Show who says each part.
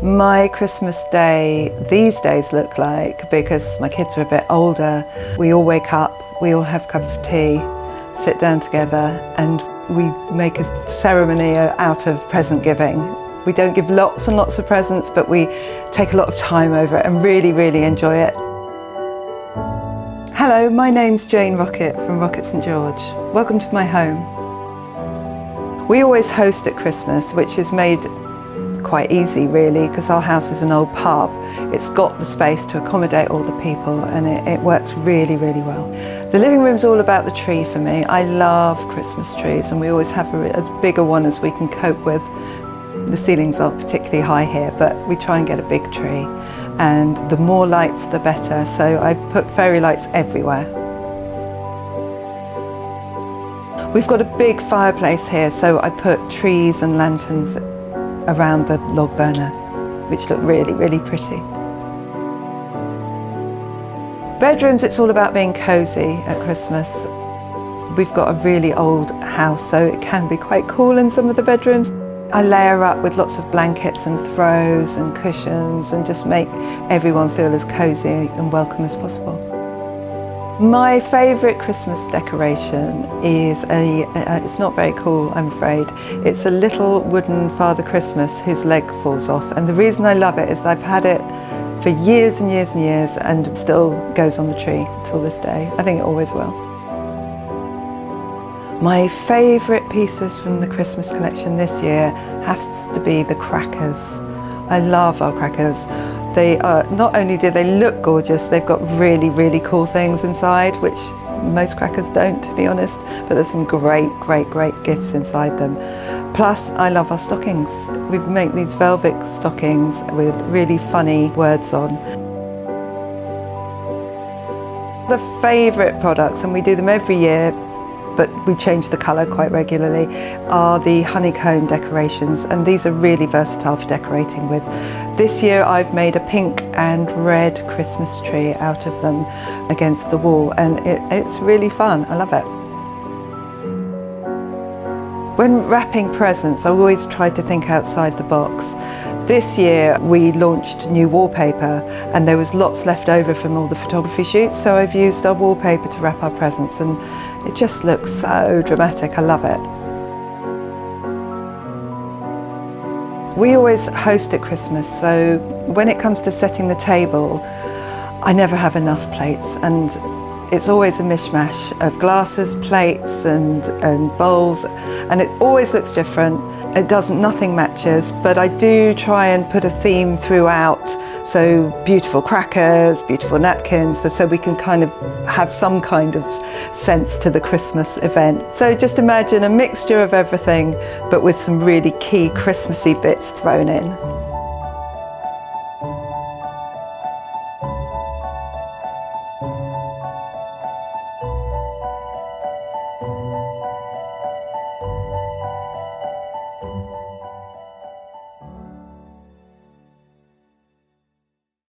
Speaker 1: my Christmas day these days look like, because my kids are a bit older, we all wake up, we all have a cup of tea, sit down together, and we make a ceremony out of present giving. We don't give lots and lots of presents, but we take a lot of time over it and really, really enjoy it. Hello, my name's Jane Rockett from Rockett St George. Welcome to my home. We always host at Christmas, which is made quite easy really, because our house is an old pub. It's got the space to accommodate all the people, and it works really, really well. The living room's all about the tree for me. I love Christmas trees, and we always have as bigger one as we can cope with. The ceilings aren't particularly high here, but we try and get a big tree. And the more lights, the better. So I put fairy lights everywhere. We've got a big fireplace here, so I put trees and lanterns around the log burner, which look really, really pretty. Bedrooms, it's all about being cosy at Christmas. We've got a really old house, so it can be quite cool in some of the bedrooms. I layer up with lots of blankets and throws and cushions and just make everyone feel as cosy and welcome as possible. My favourite Christmas decoration is it's not very cool, I'm afraid. It's a little wooden Father Christmas whose leg falls off, and the reason I love it is I've had it for years and years and years, and it still goes on the tree till this day. I think it always will. My favourite pieces from the Christmas collection this year has to be the crackers. I love our crackers. They are, not only do they look gorgeous, they've got really, really cool things inside, which most crackers don't, to be honest, but there's some great, great, great gifts inside them. Plus, I love our stockings. We make these velvet stockings with really funny words on. The favourite products, and we do them every year, but we change the colour quite regularly, are the Honeycomb Decorations, and these are really versatile for decorating with. This year I've made a pink and red Christmas tree out of them against the wall, and it's really fun. I love it. When wrapping presents, I always try to think outside the box. This year we launched new wallpaper, and there was lots left over from all the photography shoots, so I've used our wallpaper to wrap our presents, and it just looks so dramatic. I love it. We always host at Christmas, so when it comes to setting the table, I never have enough plates, and it's always a mishmash of glasses, plates and bowls, and it always looks different. Nothing matches, but I do try and put a theme throughout. So beautiful crackers, beautiful napkins, so we can kind of have some kind of sense to the Christmas event. So just imagine a mixture of everything, but with some really key Christmassy bits thrown in.